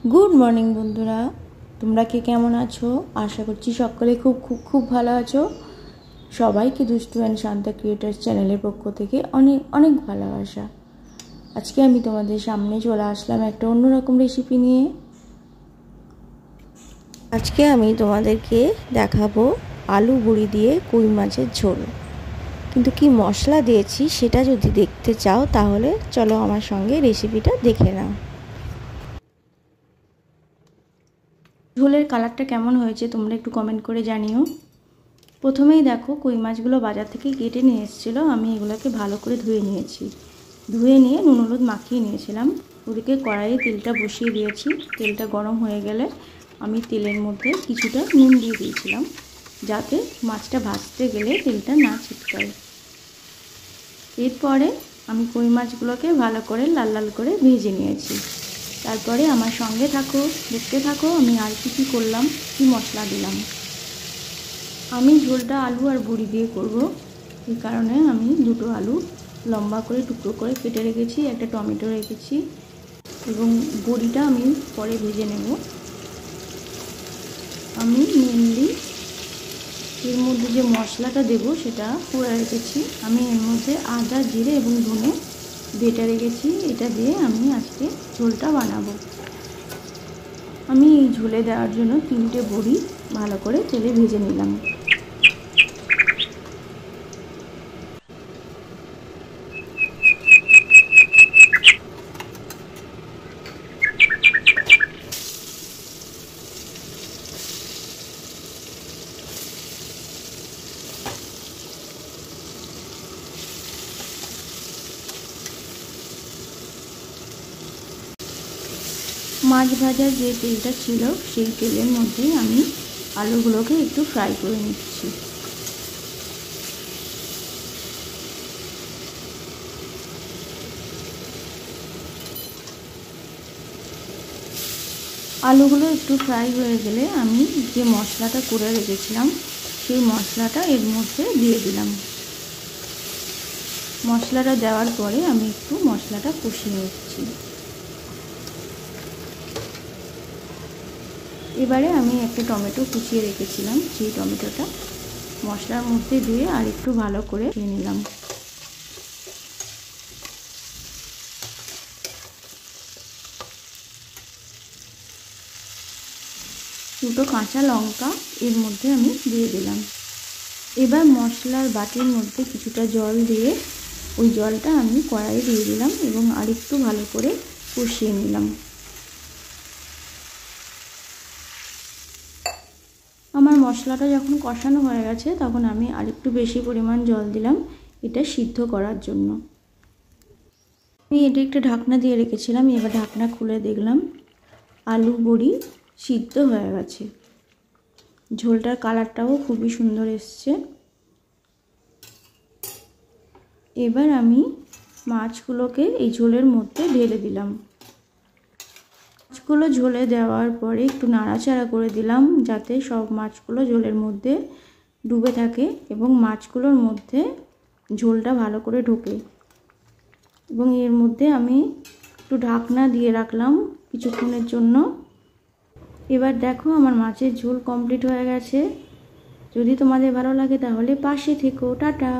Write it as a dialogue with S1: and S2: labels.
S1: Good morning বন্ধুরা, তোমরা কে কেমন আছো? আশা করছি সকলে খুব খুব খুব ভালো আছো। সবাইকে দুষ্টু অ্যান্ড শান্তা ক্রিয়েটার্স চ্যানেলের পক্ষ থেকে অনেক অনেক ভালোবাসা। আজকে আমি তোমাদের সামনে চলে আসলাম একটা অন্যরকম রেসিপি নিয়ে। আজকে আমি তোমাদেরকে দেখাবো আলু বড়ি দিয়ে কই মাছের ঝোল। কিন্তু কি মশলা দিয়েছি সেটা যদি দেখতে চাও তাহলে চলো আমার সঙ্গে রেসিপিটা দেখে নাও। ঝোলের কালারটা কেমন হয়েছে তোমরা একটু কমেন্ট করে জানিও। প্রথমেই দেখো কই মাছগুলো বাজার থেকে কেটে নিয়ে এসেছিলো, আমি এগুলোকে ভালো করে ধুয়ে নিয়েছি। ধুয়ে নিয়ে নুন হলুদ মাখিয়ে নিয়েছিলাম। ওদিকে কড়াইয়ে তেলটা বসিয়ে দিয়েছি। তেলটা গরম হয়ে গেলে আমি তেলের মধ্যে কিছুটা নুন দিয়ে দিয়েছিলাম, যাতে মাছটা ভাজতে গেলে তেলটা না ছিটকায়। এরপরে আমি কই মাছগুলোকে ভালো করে লাল লাল করে ভেজে নিয়েছি। তারপরে আমার সঙ্গে থাকো, দেখতে থাকো আমি আর কি করলাম, কি মশলা দিলাম। আমি ঝোলটা আলু আর বড়ি দিয়ে করব, এই কারণে আমি দুটো আলু লম্বা করে টুকরো করে কেটে রেখেছি, একটা টমেটো রেখেছি এবং বড়িটা আমি পরে ভেজে নেব। আমি মেনলি এর মধ্যে যে মশলাটা দেব সেটা করে রেখেছি। আমি এর মধ্যে আদা জিরে এবং ধনে বেটে রেখেছি, এটা দিয়ে আমি আজকে ঝোলটা বানাবো। আমি এই ঝোলে দেওয়ার জন্য 3টে বড়ি ভালো করে তেলে ভেজে নিলাম। মাছ ভাজার যে তেলটা ছিল সেই তেলের মধ্যেই আমি আলুগুলোকে একটু ফ্রাই করে নিচ্ছি। আলুগুলো একটু ফ্রাই হয়ে গেলে আমি যে মশলাটা করে রেখেছিলাম সেই মশলাটা এর মধ্যে দিয়ে দিলাম। মশলাটা দেওয়ার পরে আমি একটু মশলাটা কষিয়ে নিচ্ছি। এবারে আমি একটা টমেটো কুচিয়ে রেখেছিলাম, সেই টমেটোটা মশলার মধ্যে দিয়ে আর একটু ভালো করে নিয়ে নিলাম। দুটো কাঁচা লঙ্কা এর মধ্যে আমি দিয়ে দিলাম। এবার মশলার বাটির মধ্যে কিছুটা জল দিয়ে ওই জলটা আমি কড়াইয়ে দিয়ে দিলাম এবং আরেকটু ভালো করে কষিয়ে নিলাম। আমার মশলাটা যখন কষানো হয়ে গেছে তখন আমি আরেকটু বেশি পরিমাণ জল দিলাম এটা সিদ্ধ করার জন্য। আমি এটা একটা ঢাকনা দিয়ে রেখেছিলাম, এবার ঢাকনা খুলে দেখলাম আলু বড়ি সিদ্ধ হয়ে গেছে। ঝোলটার কালারটাও খুবই সুন্দর এসছে। এবার আমি মাছগুলোকে এই ঝোলের মধ্যে ঢেলে দিলাম। মাছগুলো ঝোলে দেওয়ার পরে একটু নাড়াচাড়া করে দিলাম, যাতে সব মাছগুলো ঝোলের মধ্যে ডুবে থাকে এবং মাছগুলোর মধ্যে ঝোলটা ভালো করে ঢোকে। এবং এর মধ্যে আমি একটু ঢাকনা দিয়ে রাখলাম কিছুক্ষণের জন্য। এবার দেখো আমার মাছের ঝোল কমপ্লিট হয়ে গেছে। যদি তোমাদের ভালো লাগে তাহলে পাশে থেকো। টাটা।